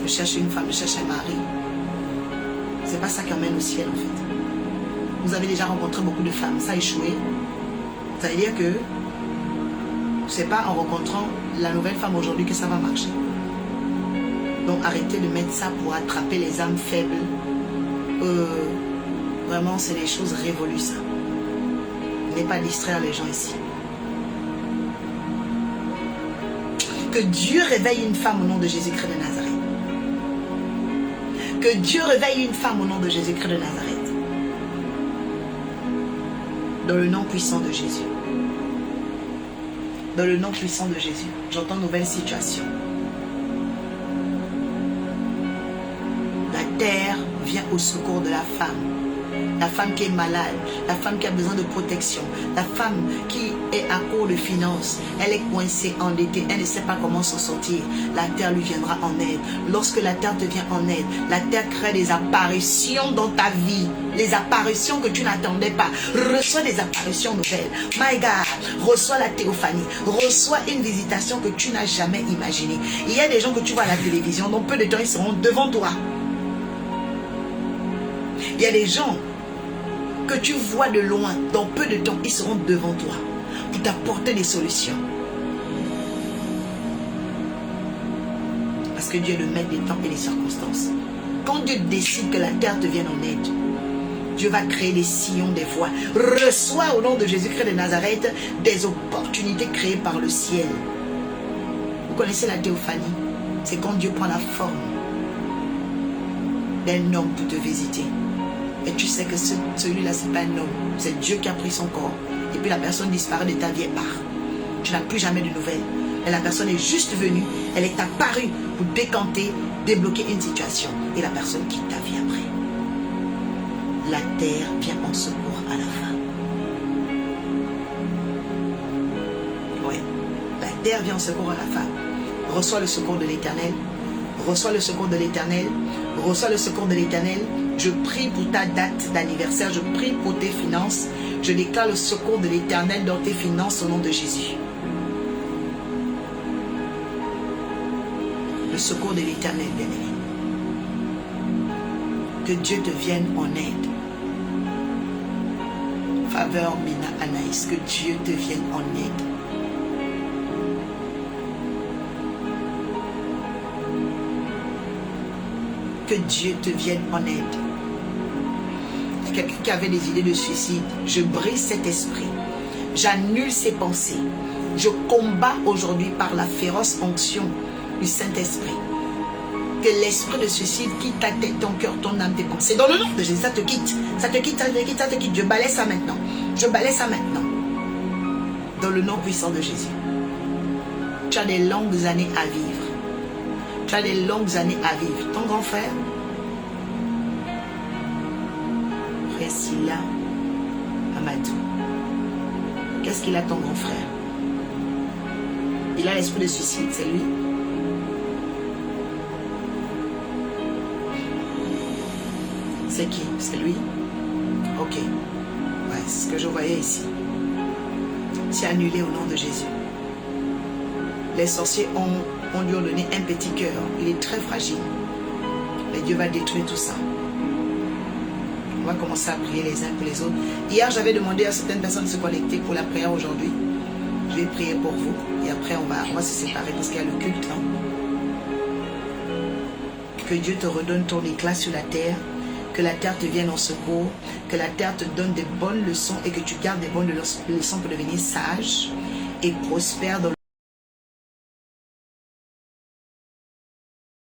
Je cherche une femme, je cherche un mari. C'est pas ça qui emmène au ciel en fait. Vous avez déjà rencontré beaucoup de femmes, ça a échoué. Ça veut dire que c'est pas en rencontrant la nouvelle femme aujourd'hui que ça va marcher. Donc arrêtez de mettre ça pour attraper les âmes faibles. Vraiment, c'est des choses révolues ça. Ne pas distraire les gens ici. Que Dieu réveille une femme au nom de Jésus-Christ de Nazareth. Que Dieu réveille une femme au nom de Jésus-Christ de Nazareth. Dans le nom puissant de Jésus. Dans le nom puissant de Jésus. J'entends nouvelle situation. La terre vient au secours de la femme. La femme qui est malade, la femme qui a besoin de protection, la femme qui est à court de finances, elle est coincée, endettée, elle ne sait pas comment s'en sortir. La terre lui viendra en aide. Lorsque la terre te vient en aide, la terre crée des apparitions dans ta vie. Les apparitions que tu n'attendais pas. Reçois des apparitions nouvelles. My God, reçois la théophanie. Reçois une visitation que tu n'as jamais imaginée. Il y a des gens que tu vois à la télévision, dans peu de temps ils seront devant toi. Il y a des gens que tu vois de loin, dans peu de temps, ils seront devant toi pour t'apporter des solutions. Parce que Dieu est le maître des temps et des circonstances. Quand Dieu décide que la terre te vienne en aide, Dieu va créer des sillons, des voies. Reçois au nom de Jésus-Christ de Nazareth des opportunités créées par le ciel. Vous connaissez la théophanie? C'est quand Dieu prend la forme d'un homme pour te visiter. Et tu sais que celui-là, ce n'est pas un homme. C'est Dieu qui a pris son corps. Et puis la personne disparaît de ta vie et part. Tu n'as plus jamais de nouvelles. Et la personne est juste venue. Elle est apparue pour décanter, débloquer une situation. Et la personne quitte ta vie après. La terre vient en secours à la femme. Oui. La terre vient en secours à la femme. Reçois le secours de l'Éternel. Reçois le secours de l'Éternel. Reçois le secours de l'Éternel. Je prie pour ta date d'anniversaire. Je prie pour tes finances. Je déclare le secours de l'Éternel dans tes finances au nom de Jésus. Le secours de l'Éternel, bien-aimé. Que Dieu te vienne en aide. Faveur Mina Anaïs, que Dieu te vienne en aide. Que Dieu te vienne en aide. Quelqu'un qui avait des idées de suicide, je brise cet esprit. J'annule ses pensées. Je combats aujourd'hui par la féroce onction du Saint-Esprit. Que l'esprit de suicide quitte ta tête, ton cœur, ton âme, tes pensées. Dans le nom de Jésus, ça te quitte. Ça te quitte, ça te quitte, ça te quitte. Je balaie ça maintenant. Je balaie ça maintenant. Dans le nom puissant de Jésus. Tu as des longues années à vivre. Tu as des longues années à vivre. Ton grand frère, Frère Silla Amadou, qu'est-ce qu'il a ton grand frère? Il a l'esprit de suicide, c'est lui? C'est qui? C'est lui? Ok. Ouais, c'est ce que je voyais ici. C'est annulé au nom de Jésus. Les sorciers lui ont donné un petit cœur. Il est très fragile. Mais Dieu va détruire tout ça. On va commencer à prier les uns pour les autres. Hier, j'avais demandé à certaines personnes de se connecter pour la prière aujourd'hui. Je vais prier pour vous. Et après, on va se séparer parce qu'il y a le culte. Hein. Que Dieu te redonne ton éclat sur la terre. Que la terre te vienne en secours. Que la terre te donne des bonnes leçons et que tu gardes des bonnes leçons pour devenir sage et prospère dans le